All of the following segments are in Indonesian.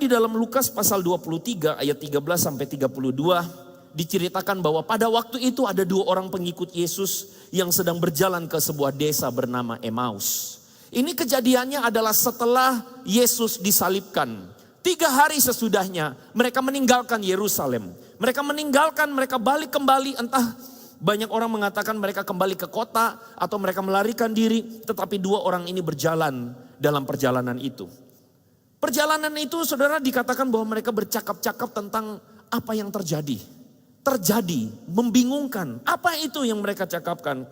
Di dalam Lukas pasal 23 ayat 13 sampai 32 diceritakan bahwa pada waktu itu ada 2 orang pengikut Yesus yang sedang berjalan ke sebuah desa bernama Emmaus. Ini kejadiannya adalah setelah Yesus disalibkan. 3 hari sesudahnya mereka meninggalkan Yerusalem. Mereka balik kembali, entah banyak orang mengatakan mereka kembali ke kota atau mereka melarikan diri. Tetapi 2 orang ini berjalan dalam perjalanan itu. Perjalanan itu saudara dikatakan bahwa mereka bercakap-cakap tentang apa yang terjadi. Membingungkan. Apa itu yang mereka cakapkan?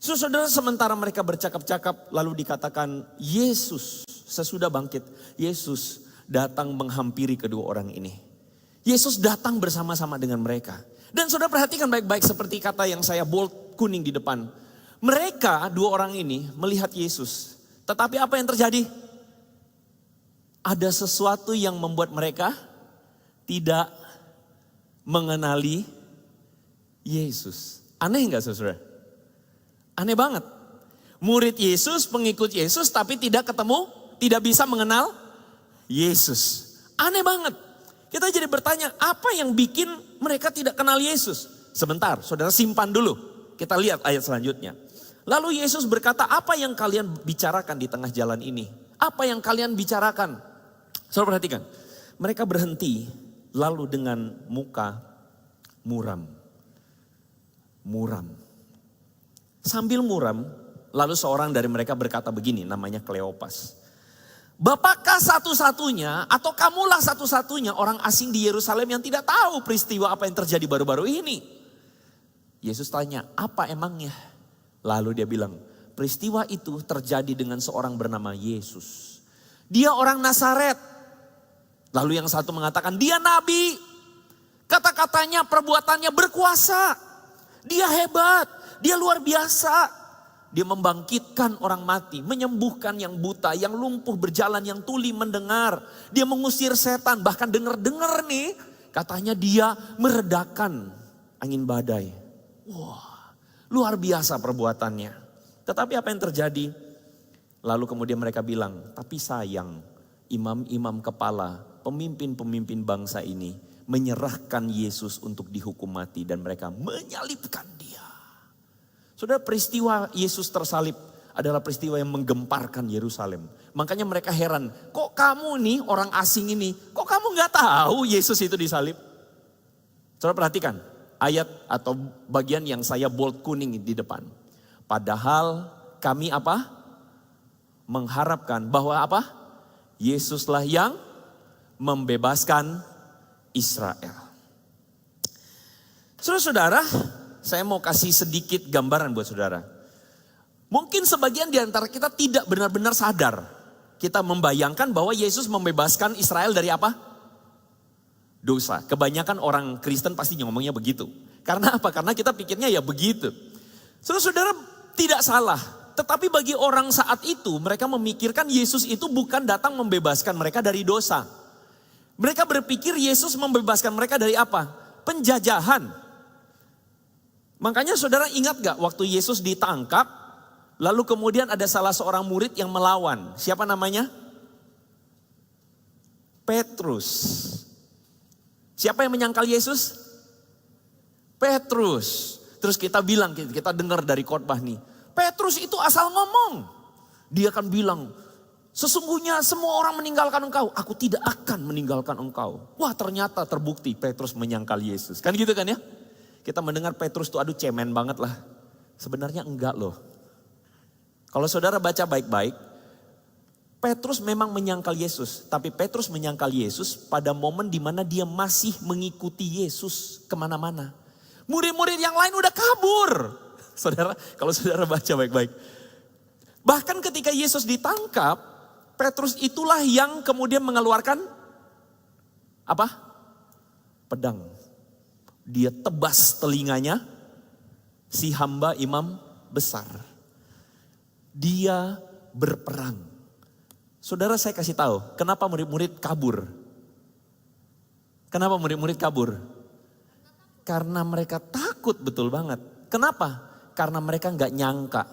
Saudara, sementara mereka bercakap-cakap lalu dikatakan Yesus sesudah bangkit. Yesus datang menghampiri kedua orang ini. Yesus datang bersama-sama dengan mereka. Dan saudara perhatikan baik-baik seperti kata yang saya bold kuning di depan. Mereka 2 orang ini melihat Yesus. Tetapi apa yang terjadi? Ada sesuatu yang membuat mereka tidak mengenali Yesus. Aneh enggak saudara? Aneh banget. Murid Yesus, pengikut Yesus tapi tidak ketemu, tidak bisa mengenal Yesus. Aneh banget. Kita jadi bertanya, apa yang bikin mereka tidak kenal Yesus? Sebentar, saudara simpan dulu. Kita lihat ayat selanjutnya. Lalu Yesus berkata, apa yang kalian bicarakan di tengah jalan ini? Apa yang kalian bicarakan? Saudara perhatikan, mereka berhenti lalu dengan muka muram. Sambil muram, lalu seorang dari mereka berkata begini, namanya Kleopas. Bapakkah satu-satunya atau kamulah satu-satunya orang asing di Yerusalem yang tidak tahu peristiwa apa yang terjadi baru-baru ini? Yesus tanya, apa emangnya? Lalu dia bilang, peristiwa itu terjadi dengan seorang bernama Yesus. Dia orang Nazaret. Lalu yang satu mengatakan, dia nabi. Kata-katanya, perbuatannya berkuasa. Dia hebat, dia luar biasa. Dia membangkitkan orang mati, menyembuhkan yang buta, yang lumpuh berjalan, yang tuli mendengar. Dia mengusir setan, bahkan dengar-dengar nih. Katanya dia meredakan angin badai. Wah, luar biasa perbuatannya. Tetapi apa yang terjadi? Lalu kemudian mereka bilang, tapi sayang imam-imam kepala, pemimpin-pemimpin bangsa ini menyerahkan Yesus untuk dihukum mati dan mereka menyalibkan dia. Saudara, peristiwa Yesus tersalib adalah peristiwa yang menggemparkan Yerusalem. Makanya mereka heran, kok kamu nih orang asing ini, kok kamu gak tahu Yesus itu disalib? Saudara perhatikan ayat atau bagian yang saya bold kuning di depan. Padahal kami apa? Mengharapkan bahwa apa? Yesuslah yang membebaskan Israel. Saudara-saudara, saya mau kasih sedikit gambaran buat saudara. Mungkin sebagian di antara kita tidak benar-benar sadar. Kita membayangkan bahwa Yesus membebaskan Israel dari apa? Dosa. Kebanyakan orang Kristen pasti ngomongnya begitu. Karena apa? Karena kita pikirnya ya begitu. Saudara-saudara tidak salah. Tetapi bagi orang saat itu mereka memikirkan Yesus itu bukan datang membebaskan mereka dari dosa. Mereka berpikir Yesus membebaskan mereka dari apa? Penjajahan. Makanya saudara ingat gak waktu Yesus ditangkap, lalu kemudian ada salah seorang murid yang melawan. Siapa namanya? Petrus. Siapa yang menyangkal Yesus? Petrus. Terus kita bilang, kita dengar dari khotbah nih. Petrus itu asal ngomong. Dia akan bilang, sesungguhnya semua orang meninggalkan engkau. Aku tidak akan meninggalkan engkau. Wah, ternyata terbukti Petrus menyangkal Yesus. Kan gitu kan ya? Kita mendengar Petrus tuh aduh cemen banget lah. Sebenarnya enggak loh. Kalau saudara baca baik-baik, Petrus memang menyangkal Yesus. Tapi Petrus menyangkal Yesus pada momen dimana dia masih mengikuti Yesus kemana-mana. Murid-murid yang lain udah kabur. Saudara, kalau saudara baca baik-baik. Bahkan ketika Yesus ditangkap, Petrus itulah yang kemudian mengeluarkan apa? Pedang. Dia tebas telinganya si hamba imam besar. Dia berperang. Saudara, saya kasih tahu, kenapa murid-murid kabur? Kenapa murid-murid kabur? Karena mereka takut betul banget. Kenapa? Karena mereka nggak nyangka,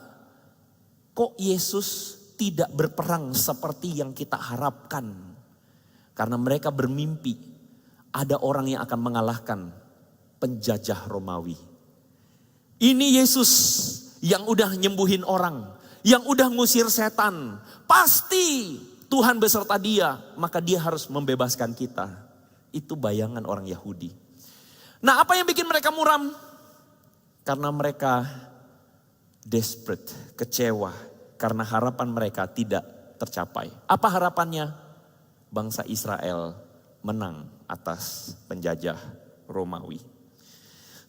kok Yesus tidak berperang seperti yang kita harapkan. Karena mereka bermimpi ada orang yang akan mengalahkan penjajah Romawi. Ini Yesus yang udah nyembuhin orang, yang udah ngusir setan. Pasti Tuhan beserta dia, maka dia harus membebaskan kita. Itu bayangan orang Yahudi. Nah, apa yang bikin mereka muram? Karena mereka desperate, kecewa. Karena harapan mereka tidak tercapai. Apa harapannya? Bangsa Israel menang atas penjajah Romawi.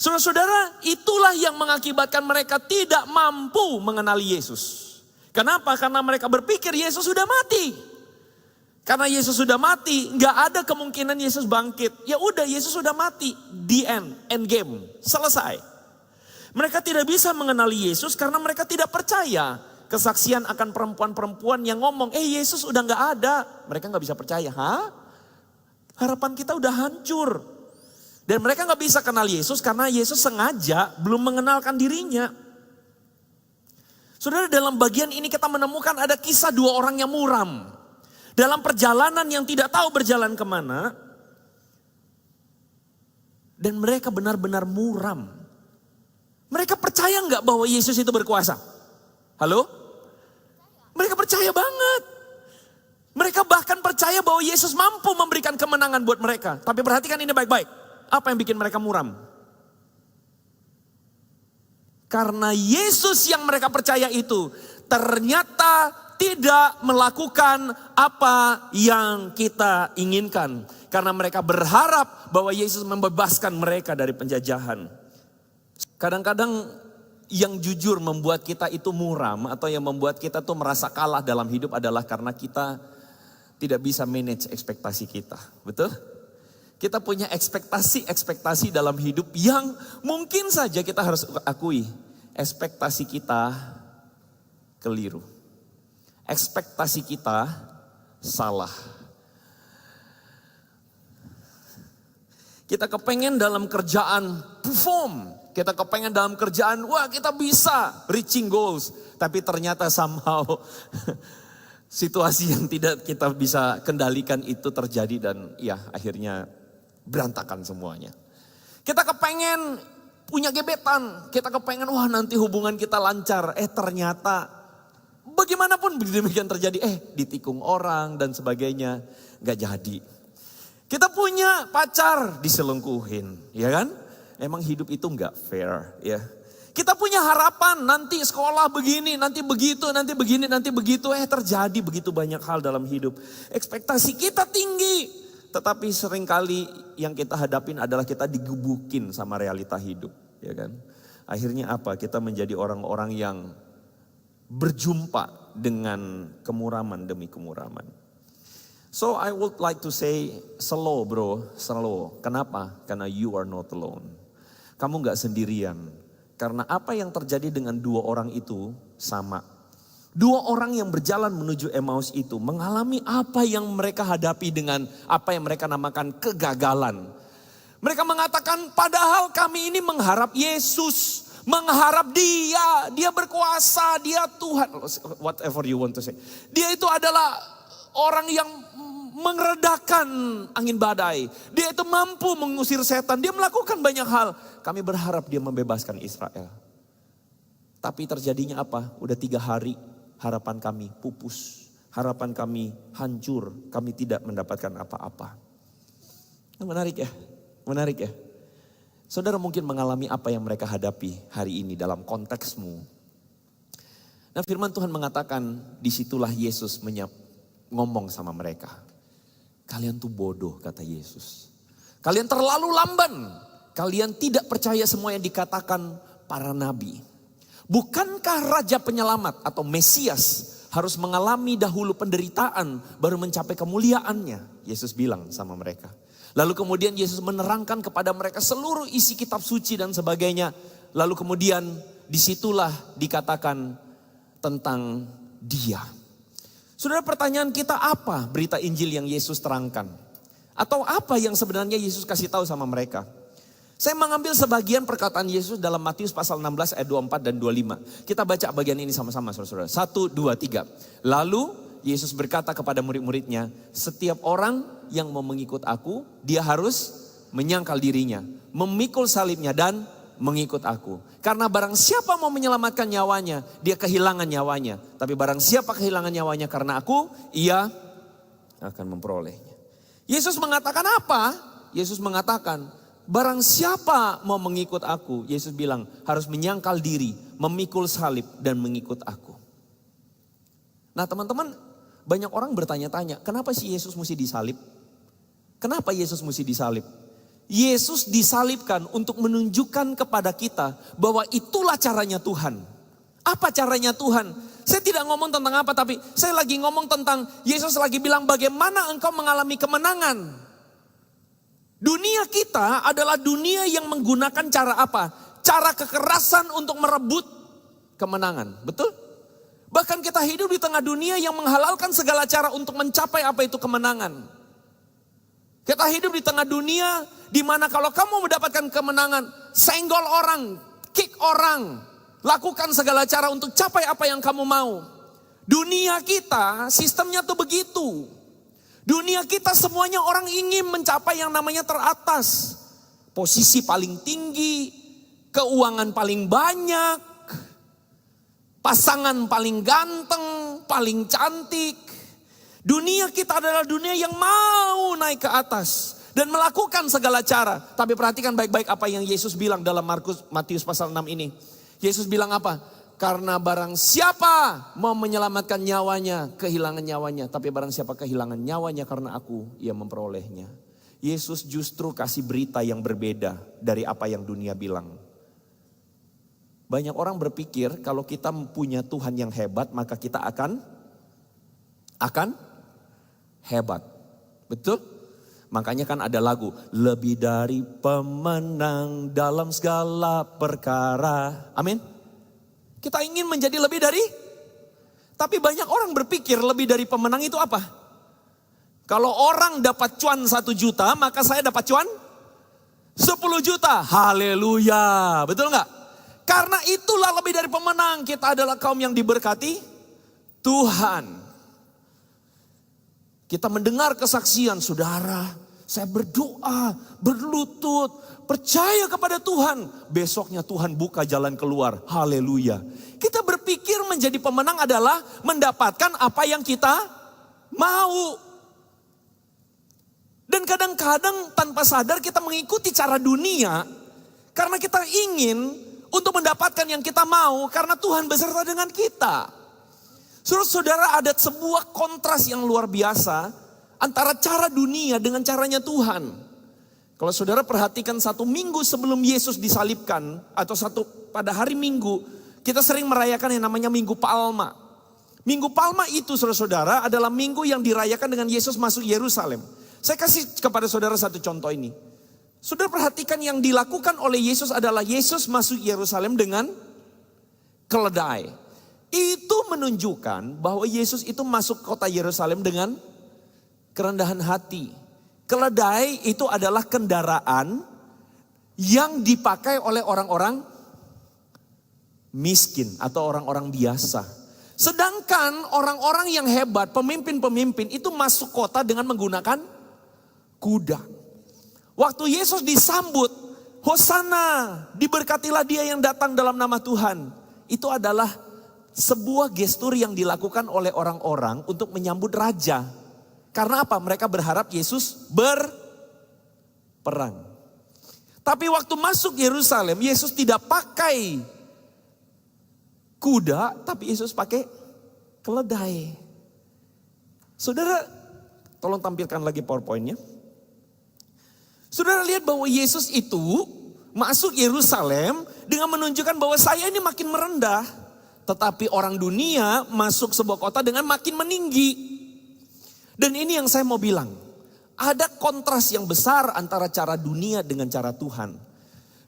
Saudara-saudara, itulah yang mengakibatkan mereka tidak mampu mengenali Yesus. Kenapa? Karena mereka berpikir Yesus sudah mati. Karena Yesus sudah mati, nggak ada kemungkinan Yesus bangkit. Ya udah, Yesus sudah mati. The end game, selesai. Mereka tidak bisa mengenali Yesus karena mereka tidak percaya kesaksian akan perempuan-perempuan yang ngomong, Yesus udah nggak ada. Mereka nggak bisa percaya, harapan kita udah hancur. Dan mereka gak bisa kenal Yesus karena Yesus sengaja belum mengenalkan dirinya. Saudara, dalam bagian ini kita menemukan ada kisah dua orang yang muram. Dalam perjalanan yang tidak tahu berjalan kemana. Dan mereka benar-benar muram. Mereka percaya gak bahwa Yesus itu berkuasa? Halo? Mereka percaya banget. Mereka bahkan percaya bahwa Yesus mampu memberikan kemenangan buat mereka. Tapi perhatikan ini baik-baik. Apa yang bikin mereka muram? Karena Yesus yang mereka percaya itu ternyata tidak melakukan apa yang kita inginkan. Karena mereka berharap bahwa Yesus membebaskan mereka dari penjajahan. Kadang-kadang yang jujur membuat kita itu muram atau yang membuat kita tuh merasa kalah dalam hidup adalah karena kita tidak bisa manage ekspektasi kita. Betul? Kita punya ekspektasi dalam hidup yang mungkin saja kita harus akui. Ekspektasi kita keliru. Ekspektasi kita salah. Kita kepengen dalam kerjaan perform. Kita kepengen dalam kerjaan, wah kita bisa reaching goals. Tapi ternyata somehow situasi yang tidak kita bisa kendalikan itu terjadi dan ya akhirnya berantakan semuanya. Kita kepengen punya gebetan. Kita kepengen wah nanti hubungan kita lancar. Ternyata bagaimanapun demikian terjadi. Ditikung orang dan sebagainya. Gak jadi. Kita punya pacar diselingkuhin. Ya kan? Emang hidup itu gak fair. Ya. Kita punya harapan nanti sekolah begini, nanti begitu, nanti begini, nanti begitu. Terjadi begitu banyak hal dalam hidup. Ekspektasi kita tinggi. Tetapi seringkali yang kita hadapin adalah kita digebukin sama realita hidup, ya kan? Akhirnya apa? Kita menjadi orang-orang yang berjumpa dengan kemuraman demi kemuraman. So I would like to say slow bro, slow. Kenapa? Karena you are not alone. Kamu gak sendirian. Karena apa yang terjadi dengan dua orang itu sama. Dua orang yang berjalan menuju Emmaus itu mengalami apa yang mereka hadapi dengan apa yang mereka namakan kegagalan. Mereka mengatakan padahal kami ini mengharap Yesus, mengharap dia berkuasa, dia Tuhan, whatever you want to say. Dia itu adalah orang yang mengeredakan angin badai. Dia itu mampu mengusir setan, dia melakukan banyak hal. Kami berharap dia membebaskan Israel. Tapi terjadinya apa? Udah 3 hari. Harapan kami pupus, harapan kami hancur, kami tidak mendapatkan apa-apa. Menarik ya. Saudara mungkin mengalami apa yang mereka hadapi hari ini dalam konteksmu. Nah firman Tuhan mengatakan disitulah Yesus ngomong sama mereka. Kalian tuh bodoh kata Yesus. Kalian terlalu lamban, kalian tidak percaya semua yang dikatakan para nabi. Bukankah Raja Penyelamat atau Mesias harus mengalami dahulu penderitaan baru mencapai kemuliaannya? Yesus bilang sama mereka. Lalu kemudian Yesus menerangkan kepada mereka seluruh isi kitab suci dan sebagainya. Lalu kemudian disitulah dikatakan tentang dia. Saudara, pertanyaan kita apa berita Injil yang Yesus terangkan? Atau apa yang sebenarnya Yesus kasih tahu sama mereka? Saya mengambil sebagian perkataan Yesus dalam Matius pasal 16 ayat 24 dan 25. Kita baca bagian ini sama-sama saudara-saudara. 1, 2, 3. Lalu Yesus berkata kepada murid-muridnya, setiap orang yang mau mengikut aku, dia harus menyangkal dirinya, memikul salibnya dan mengikut aku. Karena barang siapa mau menyelamatkan nyawanya, dia kehilangan nyawanya. Tapi barang siapa kehilangan nyawanya karena aku, ia akan memperolehnya. Yesus mengatakan apa? Yesus mengatakan, barang siapa mau mengikut aku, Yesus bilang harus menyangkal diri, memikul salib dan mengikut aku. Nah teman-teman, banyak orang bertanya-tanya, kenapa sih Yesus mesti disalib? Kenapa Yesus mesti disalib? Yesus disalibkan untuk menunjukkan kepada kita bahwa itulah caranya Tuhan. Apa caranya Tuhan? Saya tidak ngomong tentang apa, tapi saya lagi ngomong tentang Yesus lagi bilang bagaimana engkau mengalami kemenangan. Dunia kita adalah dunia yang menggunakan cara apa? Cara kekerasan untuk merebut kemenangan, betul? Bahkan kita hidup di tengah dunia yang menghalalkan segala cara untuk mencapai apa itu kemenangan. Kita hidup di tengah dunia di mana kalau kamu mendapatkan kemenangan, senggol orang, kick orang, lakukan segala cara untuk capai apa yang kamu mau. Dunia kita sistemnya tuh begitu. Dunia kita semuanya orang ingin mencapai yang namanya teratas. Posisi paling tinggi, keuangan paling banyak, pasangan paling ganteng, paling cantik. Dunia kita adalah dunia yang mau naik ke atas dan melakukan segala cara. Tapi perhatikan baik-baik apa yang Yesus bilang dalam Matius pasal 6 ini. Yesus bilang apa? Karena barang siapa mau menyelamatkan nyawanya, kehilangan nyawanya. Tapi barang siapa kehilangan nyawanya karena aku, ia memperolehnya. Yesus justru kasih berita yang berbeda dari apa yang dunia bilang. Banyak orang berpikir kalau kita punya Tuhan yang hebat, maka kita akan hebat. Betul? Makanya kan ada lagu, lebih dari pemenang dalam segala perkara. Amin. Kita ingin menjadi lebih dari, tapi banyak orang berpikir lebih dari pemenang itu apa? Kalau orang dapat cuan 1 juta, maka saya dapat cuan 10 juta. Haleluya. Betul nggak? Karena itulah lebih dari pemenang. Kita adalah kaum yang diberkati Tuhan. Kita mendengar kesaksian, saudara, saya berdoa, berlutut, percaya kepada Tuhan. Besoknya Tuhan buka jalan keluar. Haleluya. Kita berpikir menjadi pemenang adalah mendapatkan apa yang kita mau. Dan kadang-kadang tanpa sadar kita mengikuti cara dunia. Karena kita ingin untuk mendapatkan yang kita mau. Karena Tuhan beserta dengan kita. Saudara, ada sebuah kontras yang luar biasa antara cara dunia dengan caranya Tuhan. Kalau saudara perhatikan 1 minggu sebelum Yesus disalibkan atau pada hari Minggu, kita sering merayakan yang namanya Minggu Palma. Minggu Palma itu saudara adalah minggu yang dirayakan dengan Yesus masuk Yerusalem. Saya kasih kepada saudara satu contoh ini. Saudara perhatikan yang dilakukan oleh Yesus adalah Yesus masuk Yerusalem dengan keledai. Itu menunjukkan bahwa Yesus itu masuk kota Yerusalem dengan kerendahan hati. Keledai itu adalah kendaraan yang dipakai oleh orang-orang miskin atau orang-orang biasa. Sedangkan orang-orang yang hebat, pemimpin-pemimpin itu masuk kota dengan menggunakan kuda. Waktu Yesus disambut, Hosana, diberkatilah dia yang datang dalam nama Tuhan. Itu adalah sebuah gestur yang dilakukan oleh orang-orang untuk menyambut raja. Karena apa? Mereka berharap Yesus berperang. Tapi waktu masuk Yerusalem, Yesus tidak pakai kuda, tapi Yesus pakai keledai. Saudara, tolong tampilkan lagi PowerPoint-nya. Saudara lihat bahwa Yesus itu masuk Yerusalem dengan menunjukkan bahwa saya ini makin merendah. Tetapi orang dunia masuk sebuah kota dengan makin meninggi. Dan ini yang saya mau bilang. Ada kontras yang besar antara cara dunia dengan cara Tuhan.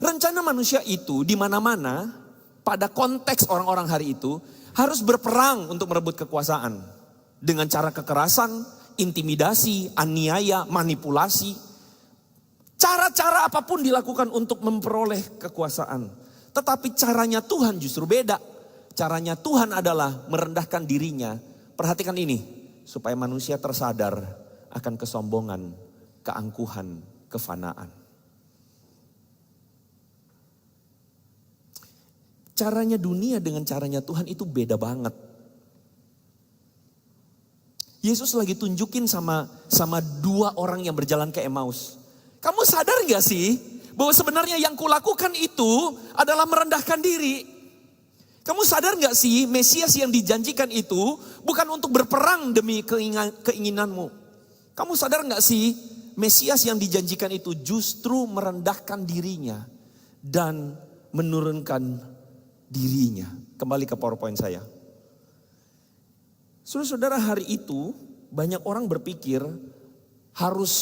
Rencana manusia itu di mana-mana pada konteks orang-orang hari itu harus berperang untuk merebut kekuasaan. Dengan cara kekerasan, intimidasi, aniaya, manipulasi. Cara-cara apapun dilakukan untuk memperoleh kekuasaan. Tetapi caranya Tuhan justru beda. Caranya Tuhan adalah merendahkan dirinya. Perhatikan ini. supaya manusia tersadar akan kesombongan, keangkuhan, kefanaan. Caranya dunia dengan caranya Tuhan itu beda banget. Yesus lagi tunjukin sama dua orang yang berjalan ke Emmaus. Kamu sadar gak sih bahwa sebenarnya yang kulakukan itu adalah merendahkan diri? Kamu sadar gak sih Mesias yang dijanjikan itu bukan untuk berperang demi keinginanmu? Kamu sadar gak sih Mesias yang dijanjikan itu justru merendahkan dirinya dan menurunkan dirinya. Kembali ke PowerPoint saya. Saudara-saudara, hari itu banyak orang berpikir harus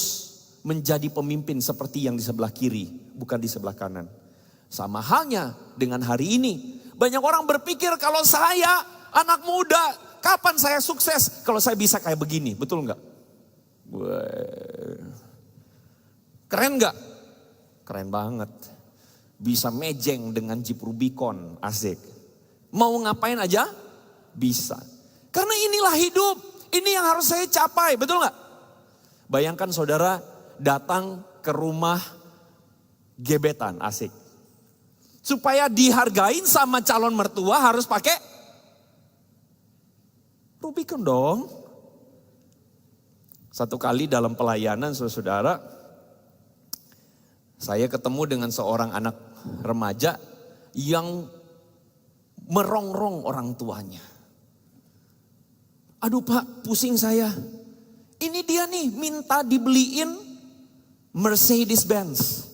menjadi pemimpin seperti yang di sebelah kiri, bukan di sebelah kanan. Sama halnya dengan hari ini. Banyak orang berpikir kalau saya anak muda, kapan saya sukses? Kalau saya bisa kayak begini, betul nggak? Keren nggak? Keren banget. Bisa mejeng dengan Jeep Rubicon, asik. Mau ngapain aja? Bisa. Karena inilah hidup, ini yang harus saya capai, betul nggak? Bayangkan saudara datang ke rumah gebetan, asik. Supaya dihargain sama calon mertua harus pakai Rubicon dong. Satu kali dalam pelayanan saudara, saya ketemu dengan seorang anak remaja yang merongrong orang tuanya. Aduh Pak, pusing saya. Ini dia nih minta dibeliin Mercedes Benz.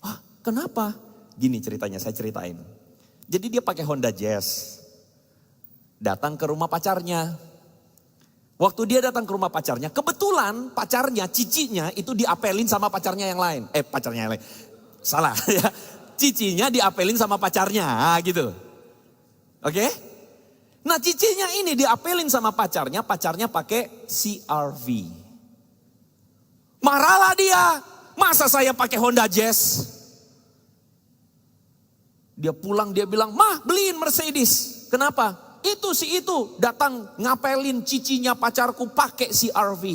Wah, kenapa? Gini ceritanya, saya ceritain. Jadi dia pakai Honda Jazz. Datang ke rumah pacarnya. Waktu dia datang ke rumah pacarnya, kebetulan pacarnya, cicinya itu diapelin sama pacarnya yang lain. Pacarnya yang lain. Salah ya. Cicinya diapelin sama pacarnya, gitu. Oke? Nah, cicinya ini diapelin sama pacarnya pakai CR-V. Marahlah dia. Masa saya pakai Honda Jazz? Dia pulang dia bilang, "Mah, beliin Mercedes." Kenapa? Itu datang ngapelin cicinya pacarku pakai CR-V.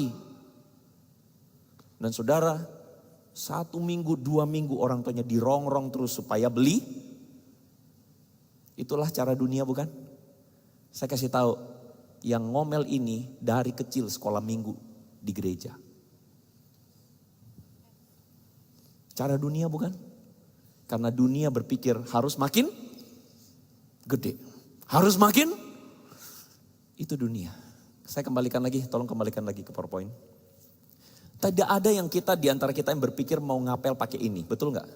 Dan saudara, 1 minggu, 2 minggu orang tuanya dirongrong terus supaya beli. Itulah cara dunia, bukan? Saya kasih tahu, yang ngomel ini dari kecil sekolah minggu di gereja. Cara dunia, bukan? Karena dunia berpikir harus makin gede. Harus makin, itu dunia. Saya kembalikan lagi, tolong kembalikan lagi ke PowerPoint. Tidak ada yang kita di antara kita yang berpikir mau ngapel pakai ini, betul nggak?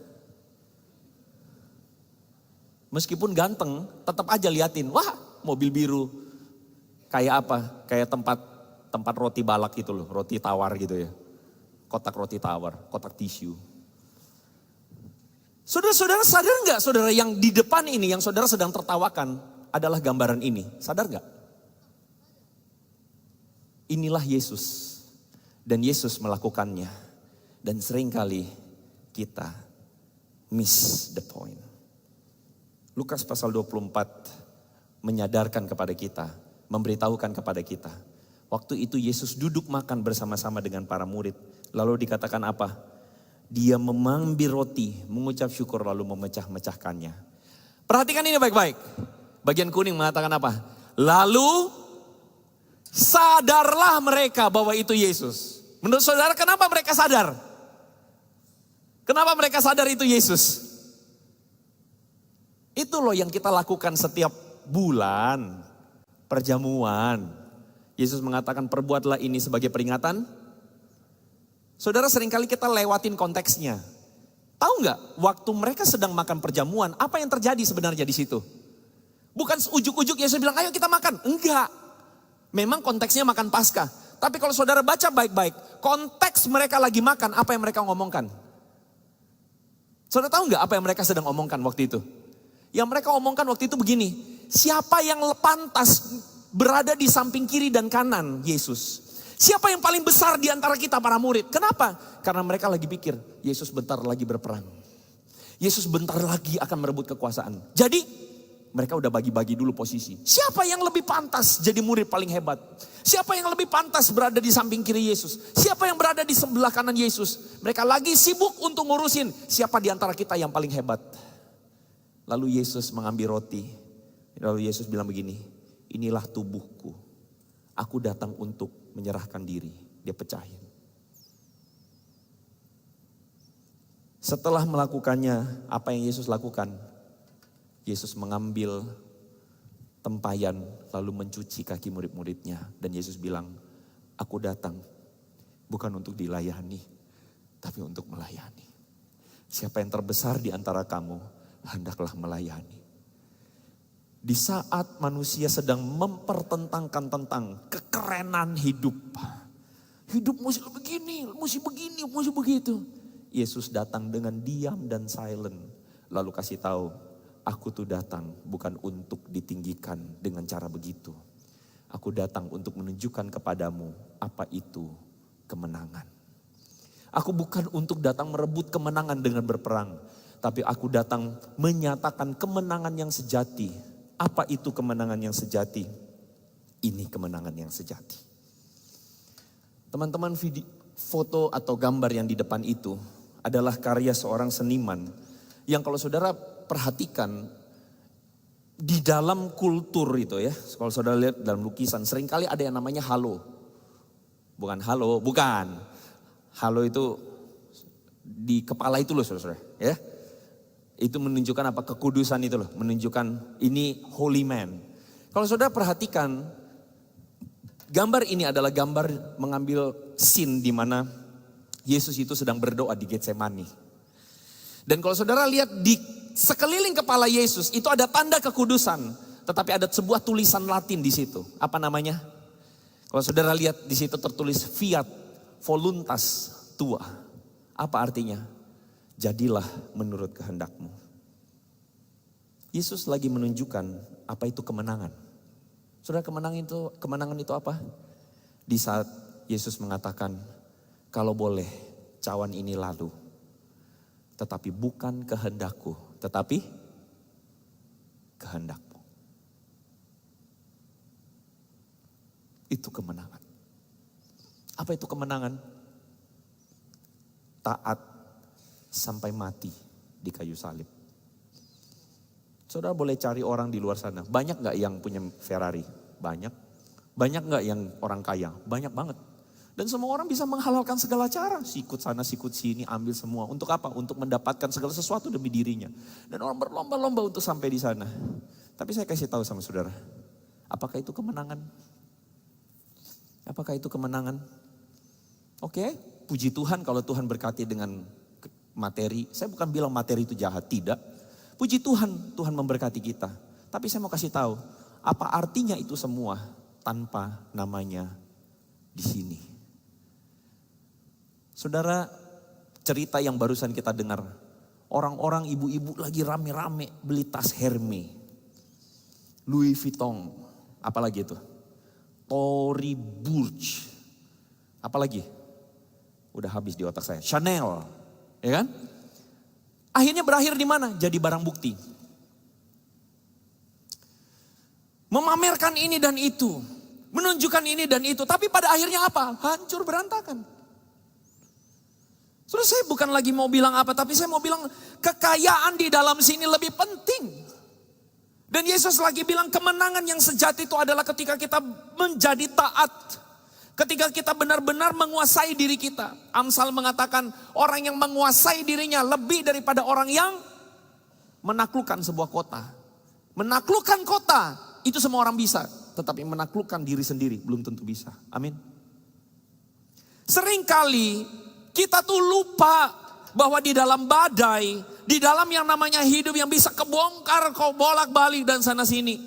Meskipun ganteng, tetap aja liatin, wah mobil biru. Kayak apa? Kayak tempat roti balak gitu loh, roti tawar gitu ya. Kotak roti tawar, kotak tisu. Saudara-saudara sadar nggak, saudara yang di depan ini, yang saudara sedang tertawakan adalah gambaran ini. Sadar nggak? Inilah Yesus. Dan Yesus melakukannya. Dan seringkali kita miss the point. Lukas pasal 24 menyadarkan kepada kita, memberitahukan kepada kita. Waktu itu Yesus duduk makan bersama-sama dengan para murid. Lalu dikatakan apa? Dia mengambil roti, mengucap syukur lalu memecah-mecahkannya. Perhatikan ini baik-baik. Bagian kuning mengatakan apa? Lalu sadarlah mereka bahwa itu Yesus. Menurut saudara kenapa mereka sadar? Kenapa mereka sadar itu Yesus? Itu loh yang kita lakukan setiap bulan. Perjamuan. Yesus mengatakan perbuatlah ini sebagai peringatan. Saudara, seringkali kita lewatin konteksnya. Tahu nggak? Waktu mereka sedang makan perjamuan, apa yang terjadi sebenarnya di situ? Bukan ujuk-ujuk Yesus bilang, ayo kita makan. Enggak. Memang konteksnya makan Paskah. Tapi kalau saudara baca baik-baik, konteks mereka lagi makan, apa yang mereka ngomongkan? Saudara tahu nggak apa yang mereka sedang omongkan waktu itu? Yang mereka omongkan waktu itu begini, siapa yang pantas berada di samping kiri dan kanan Yesus? Siapa yang paling besar di antara kita para murid? Kenapa? Karena mereka lagi pikir, Yesus bentar lagi berperang. Yesus bentar lagi akan merebut kekuasaan. Jadi mereka udah bagi-bagi dulu posisi. Siapa yang lebih pantas jadi murid paling hebat? Siapa yang lebih pantas berada di samping kiri Yesus? Siapa yang berada di sebelah kanan Yesus? Mereka lagi sibuk untuk ngurusin siapa di antara kita yang paling hebat. Lalu Yesus mengambil roti. Lalu Yesus bilang begini, inilah tubuhku. Aku datang untuk menyerahkan diri. Dia pecahin. Setelah melakukannya, apa yang Yesus lakukan? Yesus mengambil tempayan lalu mencuci kaki murid-muridnya. Dan Yesus bilang, aku datang bukan untuk dilayani, tapi untuk melayani. Siapa yang terbesar di antara kamu, hendaklah melayani. Di saat manusia sedang mempertentangkan tentang kekerenan hidup. Hidup mesti begini, mesti begini, mesti begitu. Yesus datang dengan diam dan silent. Lalu kasih tahu, aku tuh datang bukan untuk ditinggikan dengan cara begitu. Aku datang untuk menunjukkan kepadamu apa itu kemenangan. Aku bukan untuk datang merebut kemenangan dengan berperang. Tapi aku datang menyatakan kemenangan yang sejati. Apa itu kemenangan yang sejati? Ini kemenangan yang sejati. Teman-teman, foto atau gambar yang di depan itu adalah karya seorang seniman. Yang kalau saudara perhatikan di dalam kultur itu ya. Kalau saudara lihat dalam lukisan seringkali ada yang namanya halo. Bukan halo, bukan. Halo itu di kepala itu loh saudara. Ya. Itu menunjukkan apa? Kekudusan itu loh. Menunjukkan ini holy man. Kalau saudara perhatikan, gambar ini adalah gambar mengambil scene di mana Yesus itu sedang berdoa di Getsemani. Dan kalau saudara lihat di sekeliling kepala Yesus itu ada tanda kekudusan. Tetapi ada sebuah tulisan Latin di situ. Apa namanya? Kalau saudara lihat di situ tertulis fiat voluntas tua. Apa artinya? Jadilah menurut kehendakmu. Yesus lagi menunjukkan apa itu kemenangan. Saudara, kemenangan itu apa? Di saat Yesus mengatakan, kalau boleh cawan ini lalu. Tetapi bukan kehendakku, tetapi kehendakmu. Itu kemenangan. Apa itu kemenangan? Taat sampai mati di kayu salib. Saudara boleh cari orang di luar sana. Banyak gak yang punya Ferrari? Banyak. Banyak gak yang orang kaya? Banyak banget. Dan semua orang bisa menghalalkan segala cara. Sikut sana, sikut sini, ambil semua. Untuk apa? Untuk mendapatkan segala sesuatu demi dirinya. Dan orang berlomba-lomba untuk sampai di sana. Tapi saya kasih tahu sama saudara. Apakah itu kemenangan? Apakah itu kemenangan? Oke, puji Tuhan kalau Tuhan berkati dengan materi. Saya bukan bilang materi itu jahat, tidak. Puji Tuhan, Tuhan memberkati kita. Tapi saya mau kasih tahu, apa artinya itu semua tanpa namanya di sini. Saudara, cerita yang barusan kita dengar. Orang-orang ibu-ibu lagi rame-rame beli tas Hermes. Louis Vuitton. Apalagi itu? Tory Burch. Apalagi? Udah habis di otak saya. Chanel. Ya kan? Akhirnya berakhir di mana? Jadi barang bukti. Memamerkan ini dan itu. Menunjukkan ini dan itu. Tapi pada akhirnya apa? Hancur berantakan. Terus saya bukan lagi mau bilang apa. Tapi saya mau bilang kekayaan di dalam sini lebih penting. Dan Yesus lagi bilang kemenangan yang sejati itu adalah ketika kita menjadi taat. Ketika kita benar-benar menguasai diri kita. Amsal mengatakan orang yang menguasai dirinya lebih daripada orang yang menaklukkan sebuah kota. Menaklukkan kota itu semua orang bisa. Tetapi menaklukkan diri sendiri belum tentu bisa. Amin. Seringkali kita tuh lupa bahwa di dalam badai, di dalam yang namanya hidup yang bisa kebongkar kau bolak-balik dan sana sini.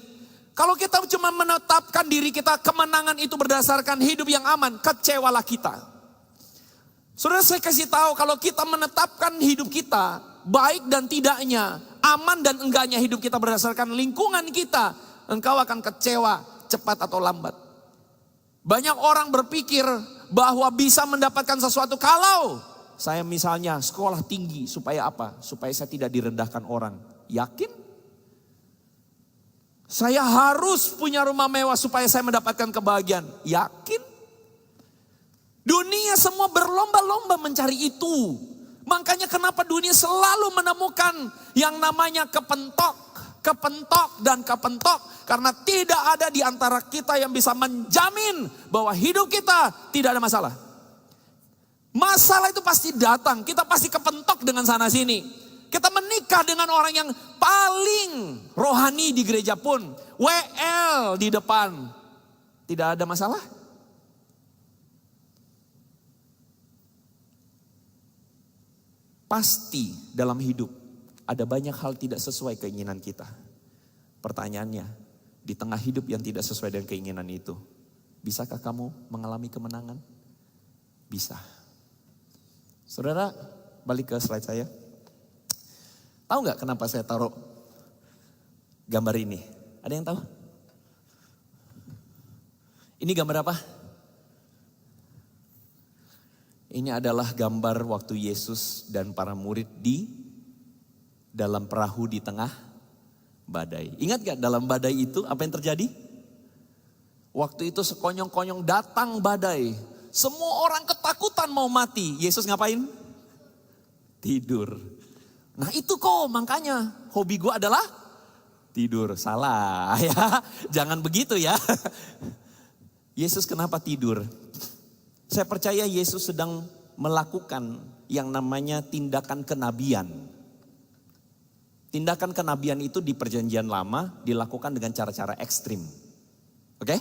Kalau kita cuma menetapkan diri kita kemenangan itu berdasarkan hidup yang aman, kecewalah kita. Saudara, saya kasih tahu kalau kita menetapkan hidup kita, baik dan tidaknya, aman dan enggaknya hidup kita berdasarkan lingkungan kita, engkau akan kecewa cepat atau lambat. Banyak orang berpikir bahwa bisa mendapatkan sesuatu kalau saya misalnya sekolah tinggi supaya apa? Supaya saya tidak direndahkan orang. Yakin? Saya harus punya rumah mewah supaya saya mendapatkan kebahagiaan. Yakin? Dunia semua berlomba-lomba mencari itu. Makanya kenapa dunia selalu menemukan yang namanya kepentok, dan kepentok. Karena tidak ada di antara kita yang bisa menjamin bahwa hidup kita tidak ada masalah. Masalah itu pasti datang, kita pasti kepentok dengan sana sini. Kita menikah dengan orang yang paling rohani di gereja pun, WL di depan, tidak ada masalah. Pasti dalam hidup ada banyak hal tidak sesuai keinginan kita. Pertanyaannya, di tengah hidup yang tidak sesuai dengan keinginan itu, bisakah kamu mengalami kemenangan? Bisa. Saudara, balik ke slide saya. Tahu nggak kenapa saya taruh gambar ini? Ada yang tahu? Ini gambar apa? Ini adalah gambar waktu Yesus dan para murid di dalam perahu di tengah badai. Ingat gak dalam badai itu apa yang terjadi? Waktu itu sekonyong-konyong datang badai. Semua orang ketakutan mau mati. Yesus ngapain? Tidur. Nah itu kok makanya hobi gue adalah tidur. Salah ya, jangan begitu ya. Yesus kenapa tidur? Saya percaya Yesus sedang melakukan yang namanya tindakan kenabian. Tindakan kenabian itu di perjanjian lama dilakukan dengan cara-cara ekstrim. Oke?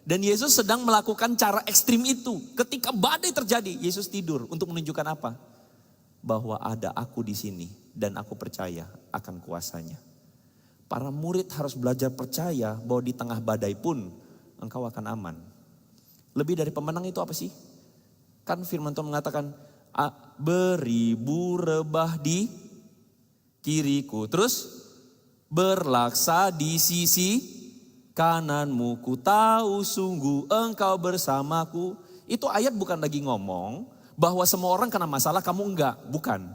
Dan Yesus sedang melakukan cara ekstrim itu. Ketika badai terjadi, Yesus tidur untuk menunjukkan apa? Bahwa ada aku di sini dan aku percaya akan kuasanya. Para murid harus belajar percaya bahwa di tengah badai pun engkau akan aman. Lebih dari pemenang itu apa sih? Kan firman Tuhan mengatakan, beribu rebah di kiriku. Terus berlaksa di sisi kananmu. Ku tahu sungguh engkau bersamaku. Itu ayat bukan lagi ngomong bahwa semua orang kena masalah kamu enggak. Bukan.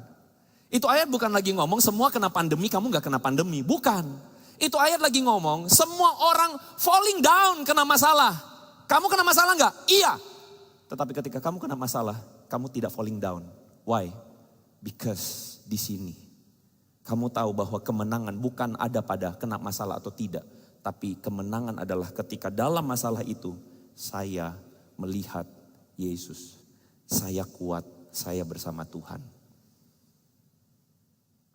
Itu ayat bukan lagi ngomong semua kena pandemi kamu enggak kena pandemi. Bukan. Itu ayat lagi ngomong semua orang falling down kena masalah. Kamu kena masalah enggak? Iya. Tetapi ketika kamu kena masalah, kamu tidak falling down. Why? Because di sini kamu tahu bahwa kemenangan bukan ada pada kena masalah atau tidak. Tapi kemenangan adalah ketika dalam masalah itu saya melihat Yesus. Saya kuat, saya bersama Tuhan.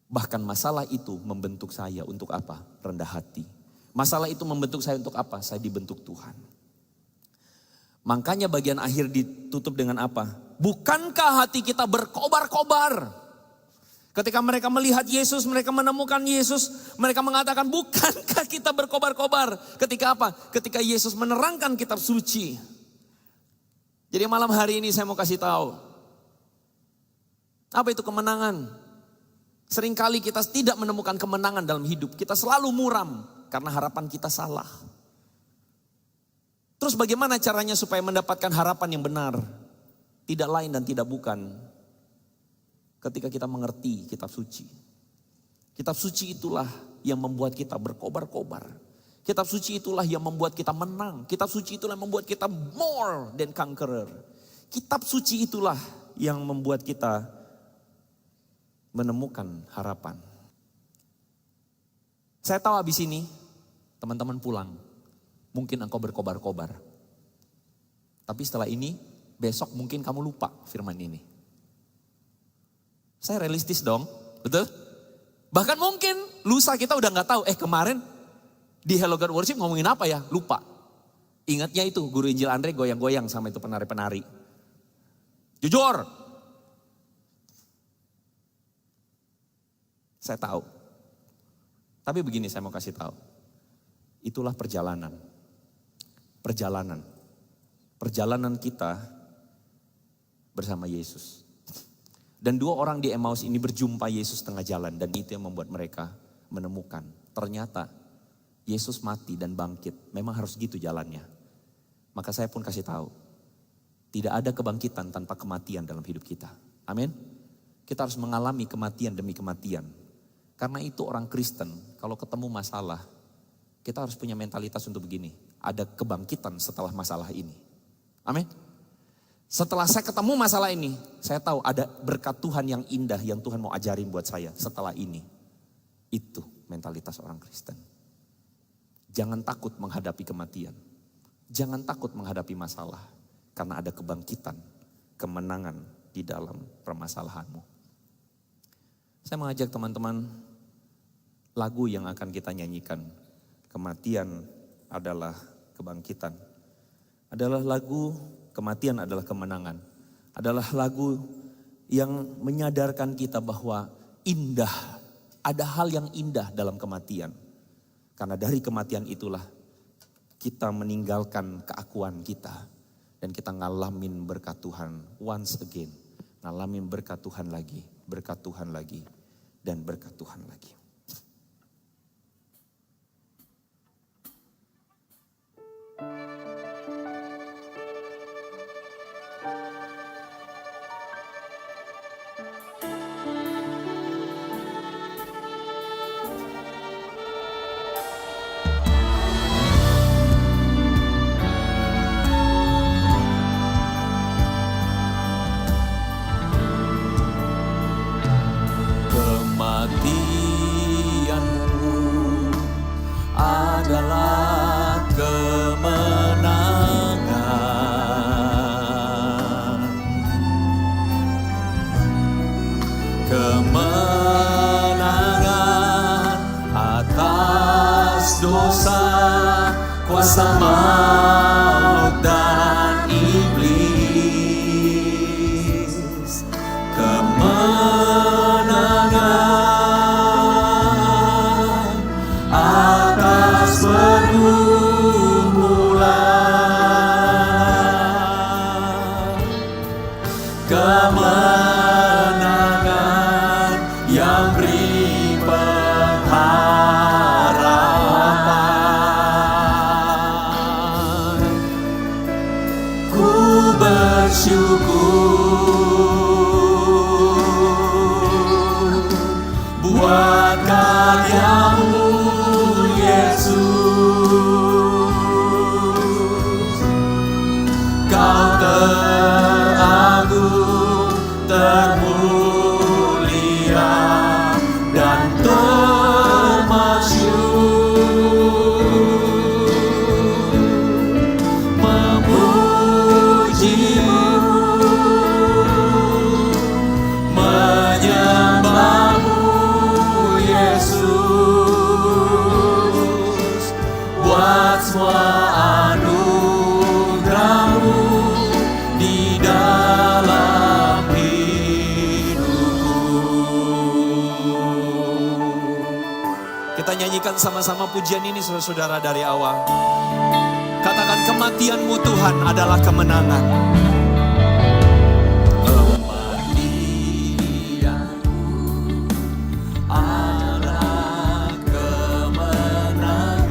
Bahkan masalah itu membentuk saya untuk apa? Rendah hati. Masalah itu membentuk saya untuk apa? Saya dibentuk Tuhan. Makanya bagian akhir ditutup dengan apa? Bukankah hati kita berkobar-kobar? Ketika mereka melihat Yesus, mereka menemukan Yesus, mereka mengatakan bukankah kita berkobar-kobar? Ketika apa? Ketika Yesus menerangkan kitab suci. Jadi malam hari ini saya mau kasih tahu. Apa itu kemenangan? Seringkali kita tidak menemukan kemenangan dalam hidup. Kita selalu muram karena harapan kita salah. Terus bagaimana caranya supaya mendapatkan harapan yang benar? Tidak lain dan tidak bukan. Ketika kita mengerti kitab suci. Kitab suci itulah yang membuat kita berkobar-kobar. Kitab suci itulah yang membuat kita menang. Kitab suci itulah yang membuat kita more than conqueror. Kitab suci itulah yang membuat kita menemukan harapan. Saya tahu habis ini teman-teman pulang. Mungkin engkau berkobar-kobar. Tapi setelah ini, besok mungkin kamu lupa firman ini. Saya realistis dong, betul? Bahkan mungkin lusa kita udah gak tahu, kemarin di Hello God Worship ngomongin apa ya? Lupa. Ingatnya itu, guru Injil Andre goyang-goyang sama itu penari-penari. Jujur. Saya tahu. Tapi begini saya mau kasih tahu. Itulah perjalanan. Perjalanan kita bersama Yesus. Dan dua orang di Emmaus ini berjumpa Yesus tengah jalan. Dan itu yang membuat mereka menemukan. Ternyata Yesus mati dan bangkit. Memang harus gitu jalannya. Maka saya pun kasih tahu. Tidak ada kebangkitan tanpa kematian dalam hidup kita. Amin. Kita harus mengalami kematian demi kematian. Karena itu orang Kristen kalau ketemu masalah. kita harus punya mentalitas untuk begini. Ada kebangkitan setelah masalah ini. Amin. Setelah saya ketemu masalah ini, saya tahu ada berkat Tuhan yang indah yang Tuhan mau ajarin buat saya setelah ini. Itu mentalitas orang Kristen. Jangan takut menghadapi kematian. Jangan takut menghadapi masalah. Karena ada kebangkitan, kemenangan di dalam permasalahanmu. Saya mengajak teman-teman, lagu yang akan kita nyanyikan, kematian adalah kebangkitan. Adalah lagu kematian adalah kemenangan. Adalah lagu yang menyadarkan kita bahwa indah, ada hal yang indah dalam kematian. Karena dari kematian itulah kita meninggalkan keakuan kita. Dan kita ngalamin berkat Tuhan once again. Ngalamin berkat Tuhan lagi, berkat Tuhan lagi, dan berkat Tuhan lagi. Kemenangan atas dosa, kuasa maut dan iblis. Kemenangan atas pergumulan. Kemenangan yang beri pengharapan. Ku bersyukur buat karya-Mu Yesus. Kau teragung, termulia dan termasyur. Memuji-Mu, menyembah-Mu Yesus. Buat semua anugerah-Mu di dalam hidupku. Kita nyanyikan sama-sama pujian ini saudara-saudara dari awal. Katakan, kematian-Mu Tuhan adalah kemenangan. Kematian-Mu adalah kemenangan.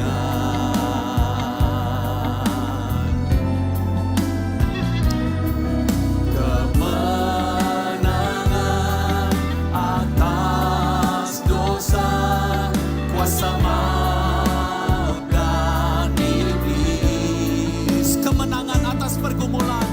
Kemenangan atas dosa, kuasa maut dan iblis. Kemenangan atas pergumulan.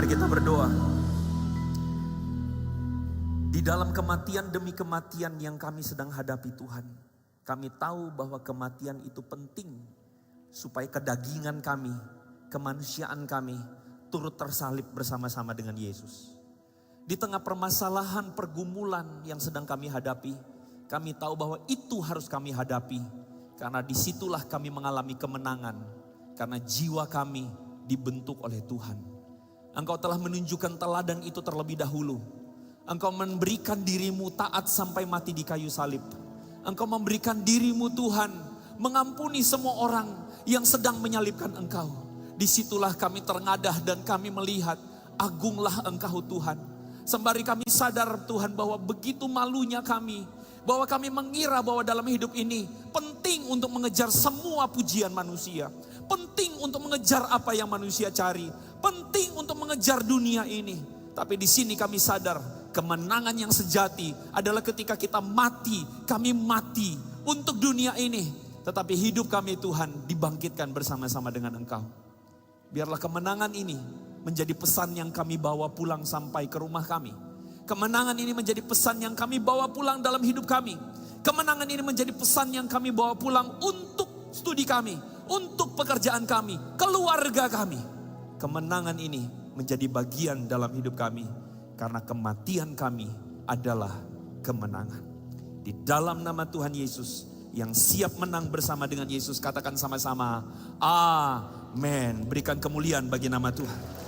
Mari kita berdoa. Di dalam kematian demi kematian yang kami sedang hadapi Tuhan, kami tahu bahwa kematian itu penting supaya kedagingan kami, kemanusiaan kami turut tersalib bersama-sama dengan Yesus. Di tengah permasalahan pergumulan yang sedang kami hadapi, kami tahu bahwa itu harus kami hadapi. Karena disitulah kami mengalami kemenangan. Karena jiwa kami dibentuk oleh Tuhan. Engkau telah menunjukkan teladan itu terlebih dahulu. Engkau memberikan dirimu taat sampai mati di kayu salib. Engkau memberikan dirimu Tuhan, mengampuni semua orang yang sedang menyalibkan Engkau. Disitulah kami terengadah dan kami melihat, agunglah Engkau Tuhan. Sembari kami sadar Tuhan bahwa begitu malunya kami, bahwa kami mengira bahwa dalam hidup ini penting untuk mengejar semua pujian manusia. Penting untuk mengejar apa yang manusia cari. Penting untuk mengejar dunia ini. Tapi di sini kami sadar kemenangan yang sejati adalah ketika kita mati. Kami mati untuk dunia ini. Tetapi hidup kami Tuhan dibangkitkan bersama-sama dengan Engkau. Biarlah kemenangan ini menjadi pesan yang kami bawa pulang sampai ke rumah kami. Kemenangan ini menjadi pesan yang kami bawa pulang dalam hidup kami. Kemenangan ini menjadi pesan yang kami bawa pulang untuk studi kami, untuk pekerjaan kami, keluarga kami. Kemenangan ini menjadi bagian dalam hidup kami. Karena kematian kami adalah kemenangan. Di dalam nama Tuhan Yesus yang siap menang bersama dengan Yesus, katakan sama-sama, amin. Berikan kemuliaan bagi nama Tuhan.